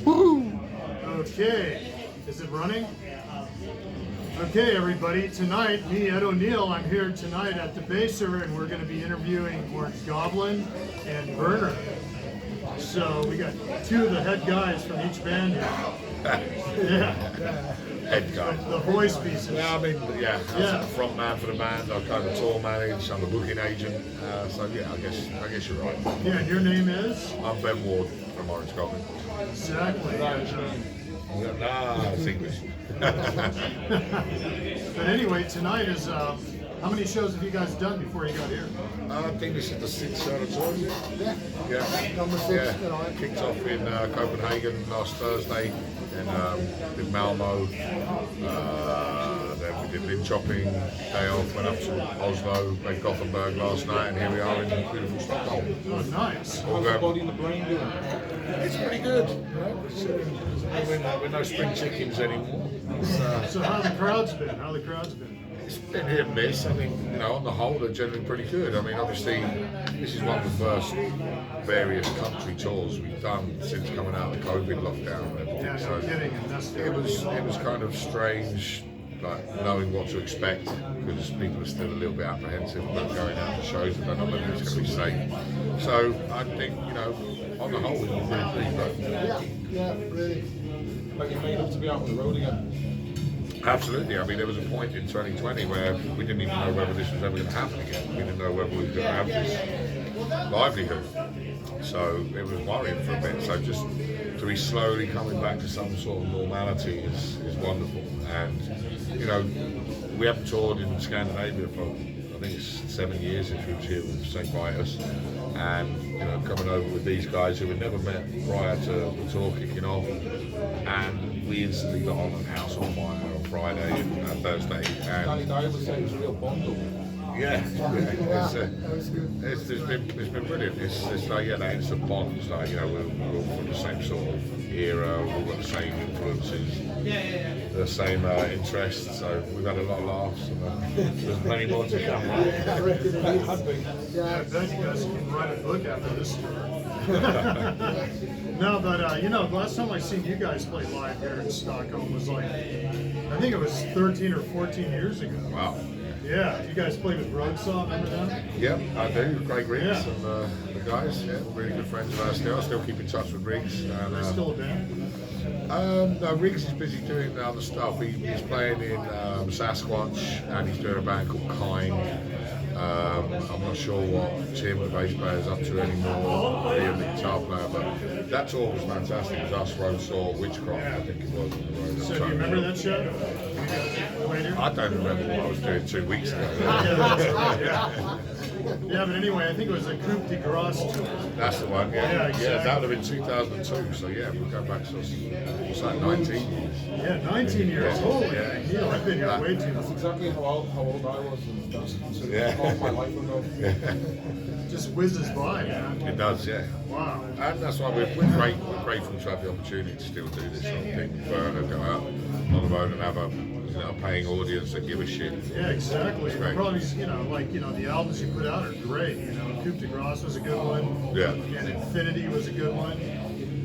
Okay, is it running? Okay, everybody, tonight, me, Ed O'Neill, I'm here tonight at Debaser, and we're going to be interviewing Goblin and Bürner. So we got two of the head guys from each band here. Yeah. Head guy. The voice pieces. Yeah, I mean, I'm the front man for the band. I kind of tour manage. I'm the booking agent. So yeah, I guess you're right. Yeah, and your name is? I'm Ben Ward from Orange Goblin. Exactly. Nah, it's English. But anyway, tonight is, how many shows have you guys done before you got here? I think this is the 6th show of tour. Yeah. Number 6 tonight. Kicked off in Copenhagen last Thursday, and did Malmo. Then we did Lid Chopping, day off, went up to Oslo, played Gothenburg last night, and here we are in beautiful Stockholm. Oh, nice. How's the body and the brain doing? It's pretty good. We're no spring chickens anymore. So how the crowd's been? It's been hit and miss. I think, on the whole, they're generally pretty good. I mean, obviously, this is one of the first various country tours we've done since coming out of the COVID lockdown and everything. Yeah, no kidding. And that's It was kind of strange, like knowing what to expect, because people are still a little bit apprehensive about going out to shows and don't know whether it's going to be safe. So I think, on the whole, we've been really pleased. Yeah, really. Like you're made up to be out on the road again. Absolutely. I mean, there was a point in 2020 where we didn't even know whether this was ever going to happen again. We didn't know whether we were going to have this livelihood. So it was worrying for a bit. So just to be slowly coming back to some sort of normality is wonderful. And, we haven't toured in Scandinavia for, I think it's 7 years since we was here with St. Vitus. And, coming over with these guys who had never met prior to the tour kicking off. And we instantly got on House on Fire on Friday and Thursday. Danny Dyer would say it was a real bundle. It's been brilliant. It's like, that instant bond. It's like, we're all from the same sort of era, we've all got the same influences, the same interests, so we've had a lot of laughs, and there's plenty more to come, right? I bet you guys can write a book after this tour. No, but the last time I seen you guys play live here in Stockholm was like, I think it was 13 or 14 years ago. Wow. Yeah, you guys played with Roadsaw, remember them? Yeah, I do. Craig Riggs Yeah. and the guys, really good friends of ours still. I still keep in touch with Riggs. And, They're still a band? No, Riggs is busy doing other stuff. He's playing in Sasquatch, and he's doing a band called Kind. I'm not sure what Tim, the bass player, is up to anymore, being the guitar player, but that tour was fantastic. It was us, Roadsaw, Witchcraft, I think it was. On the road. So do you remember that show? I don't remember what I was doing 2 weeks ago. Yeah, but anyway, I think it was a Coupe de Grace tour. That's the one, Yeah, exactly. that would have been 2002, so yeah, we'll go back to, what's that, 19 years? Yeah, 19 years. Holy hell, I've been here way too That's long. exactly how old I was, and that's Yeah. all my life ago. Just whizzes by, man. It does, yeah. Wow. And that's why we're grateful to have the opportunity to still do this sort of thing. Bürner, go out on the road and have a paying audience that give a shit. Yeah, exactly. Great. Probably, the albums you put out are great. Coupe de Grace was a good one. Yeah. And Infinity was a good one.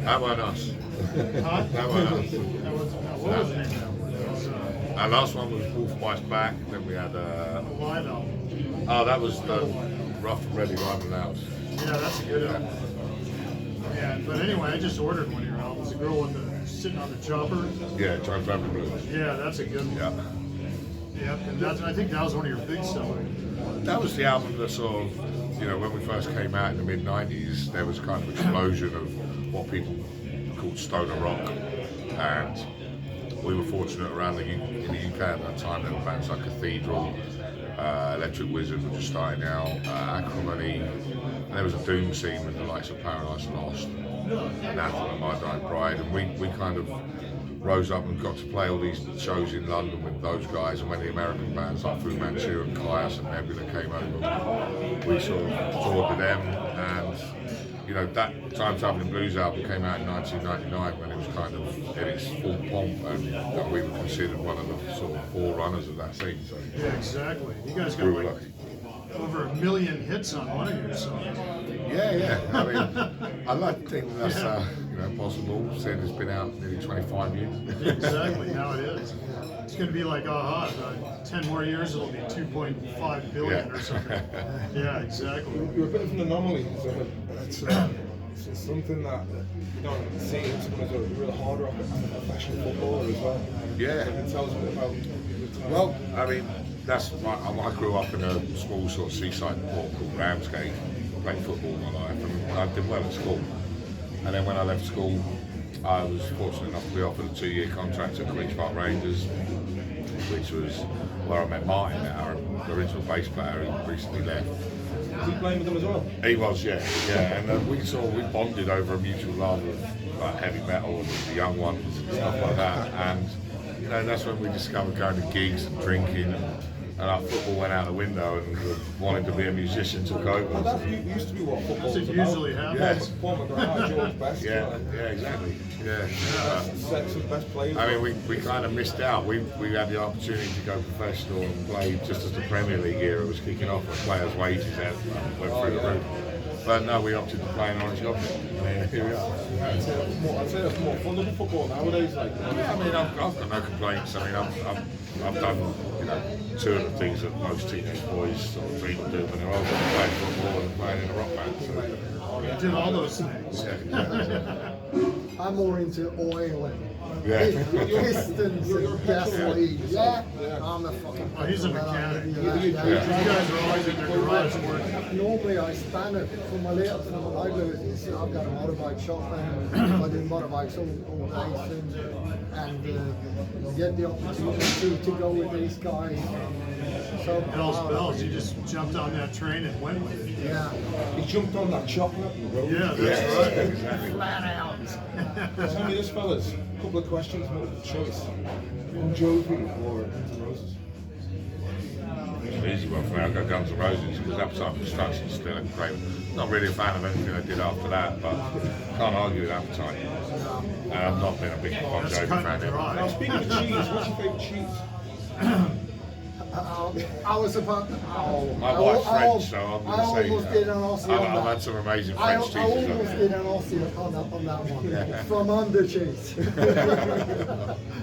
How about us? Huh? How about us? What was the name of that one? It was Our last one was Wolf Bites Back, then we had a live album. that was the Rough and Ready Live and Loud. Yeah, that's a good album. Yeah, but anyway, I just ordered one of your albums. The girl with the sitting on the chopper. Yeah, Time Traveling Blues. Yeah, that's a good one. Yeah. Yep, and I think that was one of your big sellers. That was the album that sort of, when we first came out in the mid-90s, there was kind of explosion of what people called stoner rock. And we were fortunate around in the UK at that time, there were bands like Cathedral, Electric Wizard, which was starting out, Acrimony, and there was a doom scene with the likes of Paradise Lost, Anathema, My Dying Bride, and we kind of rose up and got to play all these shows in London with those guys, and when the American bands like Fu Manchu and Caius and Nebula came over, we sort of toured with them, and that Time Traveling Blues album came out in 1999 when it was kind of in its full pomp, and we were considered one of the sort of forerunners of that scene. So Yeah, exactly. You guys got we were like lucky. over 1 million hits on one of your songs. Yeah. I mean, I like to think that's possible, seeing it's been out nearly 25 years. Exactly, now it is. It's going to be like, 10 more years, it'll be 2.5 billion or something. Yeah, exactly. You're a bit of an anomaly. So it's something that you don't see someone as a real hard rock and a professional footballer as well. Yeah. So can you tell us a bit about your time? Well, I mean, I grew up in a small sort of seaside port called Ramsgate. Played football all my life, and I did well at school. And then when I left school, I was fortunate enough to be offered a 2-year contract at Queen's Park Rangers, which was where I met Martin, our original bass player, who recently left. Was he playing with them as well? He was, yeah. And we bonded over a mutual love of like heavy metal and the young ones and stuff like that. And that's when we discovered going to gigs and drinking, and our football went out the window, and wanting to be a musician took over. And that used to be what football That's was what usually happens. Yes. Paul McGrath, George Best. Yeah, exactly. Yeah. Sets of best players. I mean, we kind of missed out. We had the opportunity to go professional and play just as the Premier League era was kicking off, and players' wages went through the roof. But no, we opted to play in Orange Goblin. And here we are. I'd say that's more fun than football nowadays. Like, Yeah, I mean, I've got no complaints. I mean, I've done, 2 of the things that most teenage boys sort of dream of doing when they're older, playing football and playing in a rock band. So, You did all those things. I'm more into oil and Yeah. pistons and gasoline. Yeah, I'm a fucking. Oh, he's a mechanic. You You guys are always in their garage working. Normally I span it for my little from my libraries. I've got a motorbike shop and I do motorbikes all day and get the opportunity to go with these guys. So Hell's bells, you just jumped on that train and went with it. yeah, he jumped on that chocolate and rode. Yeah, that's right. Exactly. flat out. Tell me this, fellas. A couple of questions, multiple choice. Bon Jovi or Guns N' Roses? It's an easy one for me. I'll go Guns N' Roses because Appetite for Destruction is still a great. Not really a fan of anything they did after that, but can't argue with Appetite. And I've not been a big Bon That's Jovi cut fan and ever. dry. Now, speaking of cheese, what's your favourite cheese? I was about. My wife's French, so I'm I going to say almost did an Aussie on I've that. had some amazing I French almost cheeses. did an Aussie on that one. From under cheese.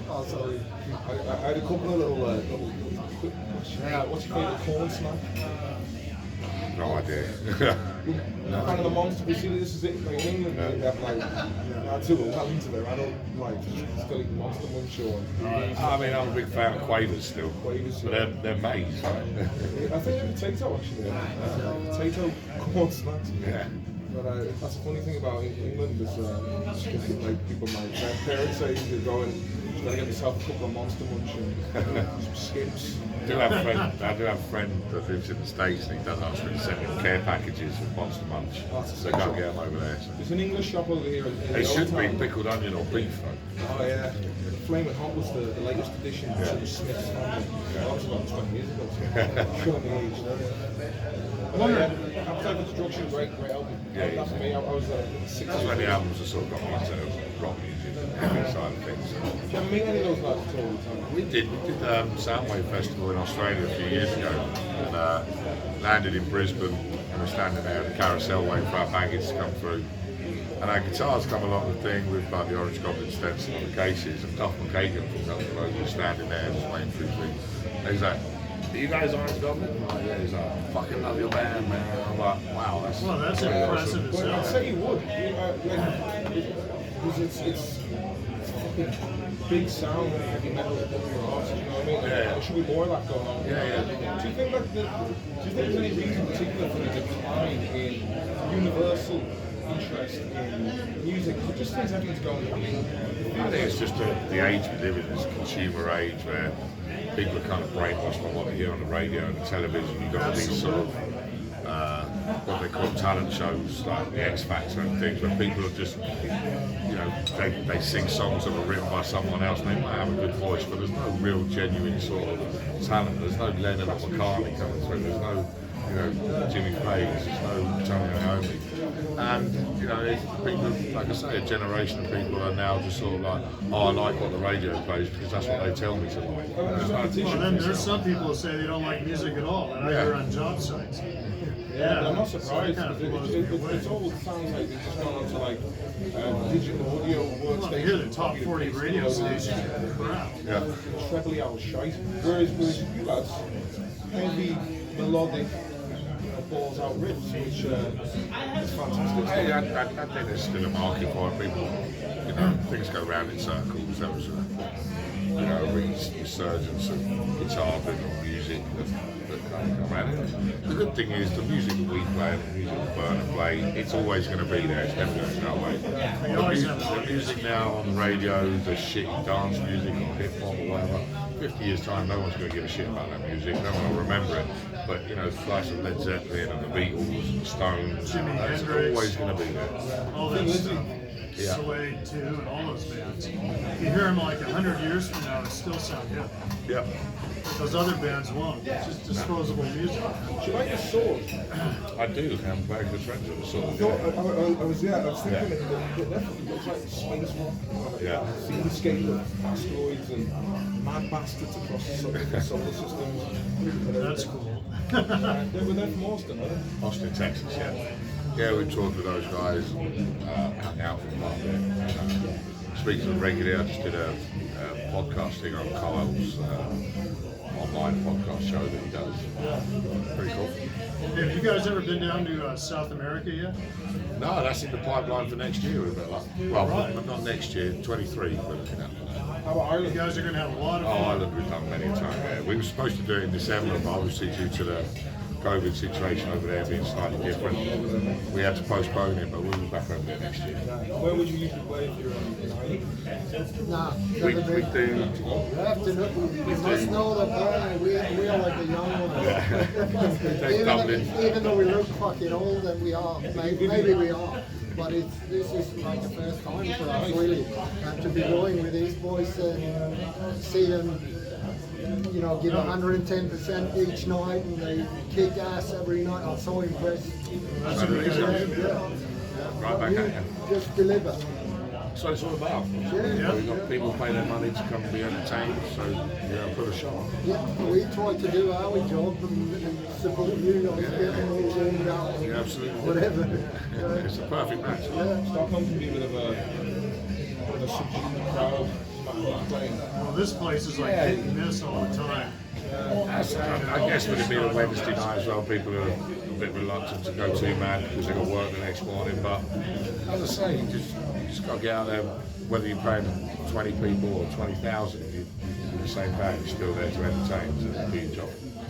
Oh, sorry. I had a couple of little quick questions. What's your favourite corn snack? No idea. Kind of the monster. We see this is it. Like in England, they have like two well into their adult life. Still eating Monster Munch or. I mean, I'm a big fan of Quavers still, Quavers, but they're maize, right? I think they're potato actually. Potato corn snacks. Yeah. But that's a funny thing about England is like people, my grandparents say you go and you're gonna get yourself a couple of Monster Munch and some skips. I do have a friend that lives in the States, and he does ask me to send him care packages with Monster Munch. So can't get them over there. So. There's an English shop over here. In It the should old be town. pickled onion or beef though. Oh yeah. Flaming Hot was the latest edition to the Smith's family. That was about 20 years ago. So showing the age there. Appetite for Destruction, great album. Yeah, That's me. I was 6 That's when the albums have sort of got me into rock music and heavy side of things. Did you ever meet any of those lads at all? We did Soundwave Festival in Australia a few years ago, and landed in Brisbane, and we're standing there at the carousel waiting for our baggage to come through. And our guitars come along the thing with like the Orange Goblin stencil on the cases, and Duff McKagan from Guns N' Roses was standing there just waiting for his thing. And he's like, "Are you guys Orange Goblin?" I'm like, yeah. He's like, "I fucking love your band, man." I'm like, wow, that's Well, that's impressive as Well, I'd hell. say you would. Because it's a fucking big sound of heavy metal up your arse, you know what I mean? Like, Yeah. there should be more of that going on. Yeah. Do you think there's any reason in particular for the decline in universal interest in music? It just seems everything's going to be. I think it's just the age we live in, this consumer age where people are kind of brainwashed by what they hear on the radio and the television. You've got these sort of, what they call talent shows, like the X Factor and things, where people are just, they sing songs that were written by someone else. They might have a good voice, but there's no real genuine sort of talent. There's no Lennon or McCartney coming through. There's no, Jimmy Page. There's no Tony Iommi. And, people, like I say, a generation of people are now just sort of like, oh, I like what the radio plays because that's what they tell me to like. Well, then there's some people who say they don't like music at all, that I hear on job sites. Yeah. I'm not So surprised it kind of because blows me away. it's all sounds like it's just gone onto like digital audio Well, workstations. here the top 40 radio stations are crap. Yeah. Trebly out shite. Whereas you lads, heavy, melodic, balls out riffs, which is fantastic. Hey, I think there's still a market for it. People, things go round in circles. There was a resurgence of guitar-driven music that kind of come around it. The good thing is the music that we play and the music that Bürner play, it's always going to be there. It's never going to go away. The music now on the radio, the shitty dance music or hip-hop or whatever, 50 years' time, no one's going to give a shit about that music. No one will remember it. But, flights of Led Zeppelin and the Beatles and the Stones, Jimi it's Hendrix. always going to be there. All that stuff. Suede too, and all those bands. You hear them like 100 years from now, it still sound good. Yep. Those other bands won't. It's just disposable music. Do you like the sword? I do. I'm very good friends with the sort of. No, I was thinking it definitely looks like space rock. Yeah. Seascape of asteroids and mad bastards across the solar system. That's cool. They're from Austin, aren't they? Austin, Texas, yeah. Yeah, we talked with those guys, hung out with them up there. Speaking to them regularly, I just did a podcast thing on Kyle's online podcast show that he does. Pretty cool. Hey, have you guys ever been down to South America yet? No, that's in the pipeline for next year. We're about well, not next year, 23. We're looking at. How about You Ireland? guys are going to have a lot of Oh, fun. Ireland we've done many a time. Yeah. We were supposed to do it in December, but obviously due to the COVID situation over there being slightly different, we had to postpone it. But we'll be back over there next year. Where would you usually play if you're in Ireland? Nah, We never do. been. You have to know, you must know that we are like the young ones. Take Dublin. Even though we look fucking old, and we are, maybe we are, but this is like the first time for us really, and to be going with these boys and see them, give 110% each night, and they kick ass every night. I'm so impressed. That's a good idea. Yeah. Right back at you. Just deliver. So it's all about. Yeah. We've got people paying their money to come and be entertained, so put a show on. Yeah, we try to do our job and support you guys, getting all warmed up, Yeah, absolutely. whatever. It's a perfect match. Stockholm can be a bit of a subdued crowd. Playing. Well, this place is like hit and miss all the time. I guess with it being a Wednesday night as well, people are a bit reluctant to go too mad because they've got work the next morning. But as I say, you just got to get out there, whether you're paying 20 people or 20,000, you're the same band, you're still there to entertain, to do your job.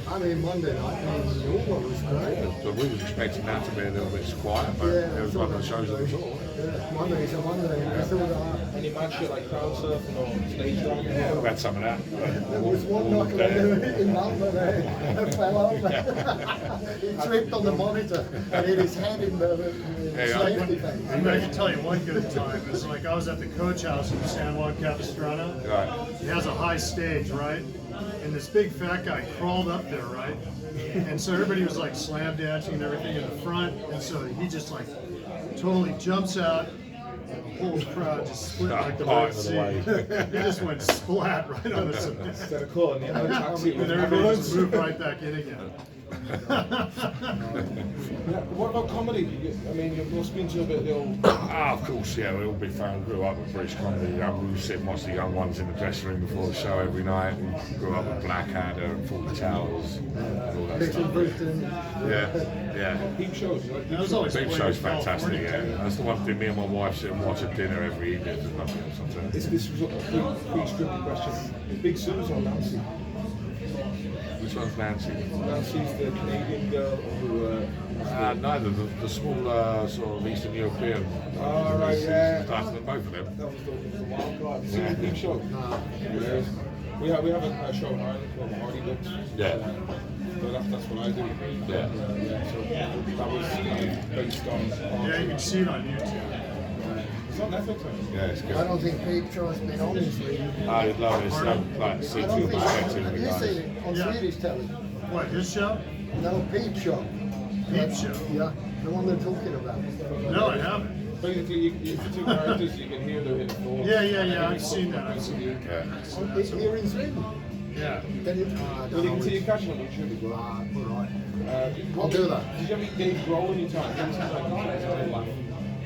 I mean, Monday night in New York was great. So we was expecting that to be a little bit quiet, but it was one of the shows that we saw. Yeah, Monday's a Monday. I thought Any mad shit like crowd surfing or stage diving? Yeah, we've had some of that. there was one knuckle in Malmö that fell over. He tripped on the monitor and hit his head in the safety fence. I can tell you one good time. It's like I was at the coach house in San Juan Capistrano. Right. He has a high stage, right? And this big fat guy crawled up there, right? And so everybody was like slam dancing and everything in the front. And so he just like totally jumps out. And the whole crowd just split like the Red Sea. He just went splat right on the cement. Instead of calling the taxi. And everybody just moved right back in again. What about comedy? I mean, you must be into a bit of the old. Of course, yeah, we're all big fans. Grew up with British comedy. We would sit and watch the young ones in the dressing room before the show every night. We grew up with Blackadder and Fawlty Towers and all that Little stuff. Britain. Yeah. Peep shows. You like That was always Peep played Show's in fantastic, California, yeah. That's the one thing me and my wife sit and watch at dinner every evening. There's nothing else on turn. This was a pre-scripted question. Big Sue's on Nancy. Which one's Nancy? Nancy's the Canadian girl who. Neither. The small sort of Eastern European. Oh, right, yeah. Both of them. That was the wild card. See the Peep Show. Yeah. We have a show in Ireland called Hardy Ducks. Yeah. So that's what I do. Yeah. So that was based on. Yeah, you can see it on YouTube. It's on Netflix. Right? Yeah, it's good. I don't think Peep Show's been on this week. I love it. It's like see I your don't think perspective of have the you guys. seen it on Yeah. Swedish telly? What, his show? No, Peep Show. Peep Show? Yeah, the one they're talking about. No, I haven't. Basically, if the two characters, you can hear their hit. Yeah, I've seen that. Yeah. Here in Sweden. Yeah. Can you? Well, you can see you catching on YouTube as well. All right. I'll do that. Did you ever meet Dave Grohl in your time? Dave seems like he's a laugh.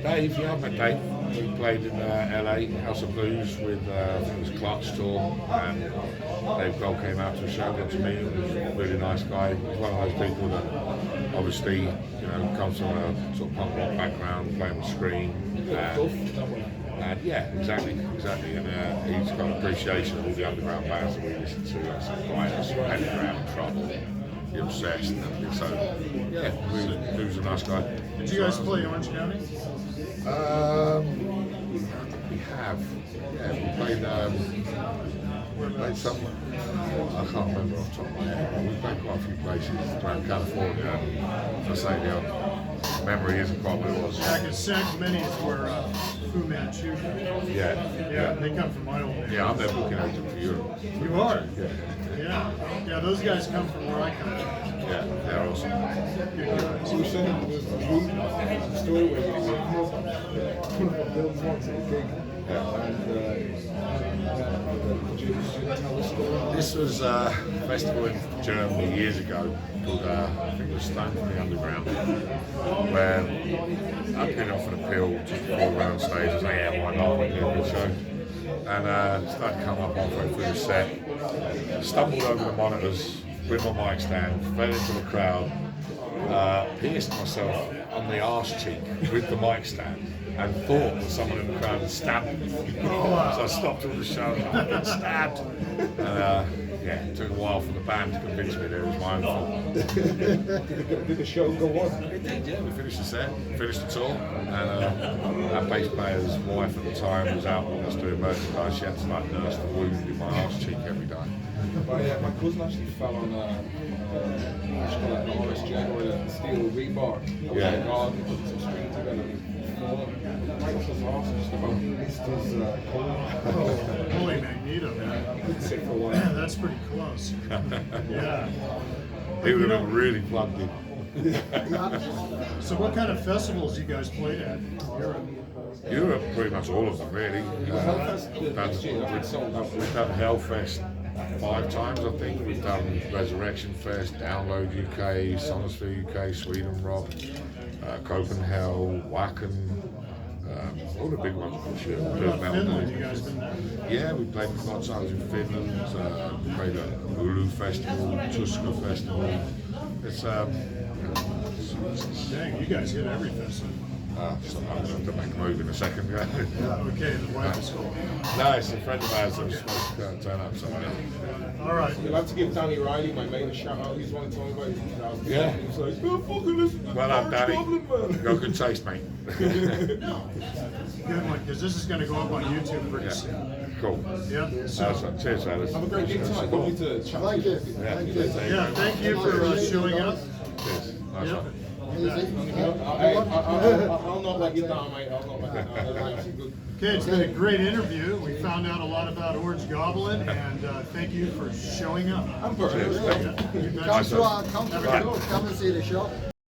Dave, yeah, I met Dave. He played in LA, House of Blues with, I think it was Clark's tour, and Dave Grohl came out to a show, got to meet him. He was a really nice guy. He's one of those people that obviously, you know, comes from a sort of punk rock background, playing the screen. And yeah, exactly. And he's got appreciation of all the underground bands that we listen to, like some Fighters, Underground, Trouble, The Obsessed, and everything. So yeah, he was a nice guy. Did you guys play Orange County? We have. Yeah, we played some. I can't remember off the top of my head, but we played quite a few places around California. And I say the memory isn't quite what it was. Yeah, because San Clemente's were Fu Manchu. Yeah, they come from my old neighborhood. Yeah, I'm their booking agent for Europe. You are? Yeah. Yeah, those guys come from where I come from. Yeah, they're awesome. Good guys. So we're saying there's a story where you Bill's once at a gig. This was a festival in Germany years ago called, I think it was Stockholm Underground, where I'd been offered a pill just before we went on stage. I was like, yeah, why not? We'll do a good show. And started to come up halfway through the set, stumbled over the monitors with my mic stand, fell into the crowd, pierced myself on the arse cheek with the mic stand, and thought that someone in the crowd had stabbed me. So I stopped all the show and I got stabbed. And yeah, it took a while for the band to convince me that it was my own fault. Did the show go on? It did, yeah. We finished the set, finished the tour, and our bass player's wife at the time was out with us doing merchandise. She had to like nurse the wound in my arse cheek every day. My cousin actually fell on an RSJ or a steel rebar. Yeah. In the garden, put some string together, and he fell right off his arse and just about missed his colon. Holy Magneto, man. He couldn't sit for a while. That's pretty close. Yeah. He would have been really plugged in. So what kind of festivals you guys played at in Europe? Europe, pretty much all of them, really. We've done Hellfest 5 times, I think. We've done Resurrection Fest, Download UK, Sonosphere UK, Sweden Rock, Copenhagen, Wacken, all the big ones. What about Finland? You guys been there? Yeah, we played lots of times in Finland. We played at Oulu Festival, Tuska Festival. It's Dang, you guys hit every festival. so I'm going to make a move in a second. Okay, the wife is cool. No, it's a friend of ours that was supposed to turn up. So All right. You'll have to give Danny Riley, my mate, a shout out. He's one to tell me about his 2000. Yeah. He's like, oh, fucking listen. well done, Danny. Goblin, man. You got good taste, mate. Good one, because this is going to go up on YouTube pretty soon. Cool. Yep. So, Cheers, fellas. Have a great gig tonight. Lovely to chat to Thank you. you. Thank you. yeah, thank you for showing up. Cheers. Nice Yep. one. I'll not let you down, mate. I'll not let you down. That's good. Okay, it's been a great interview. We found out a lot about Orange Goblin, and thank you for showing up. I'm Björn. Cheers. Yeah, you bet. Nice one. Come and see the show.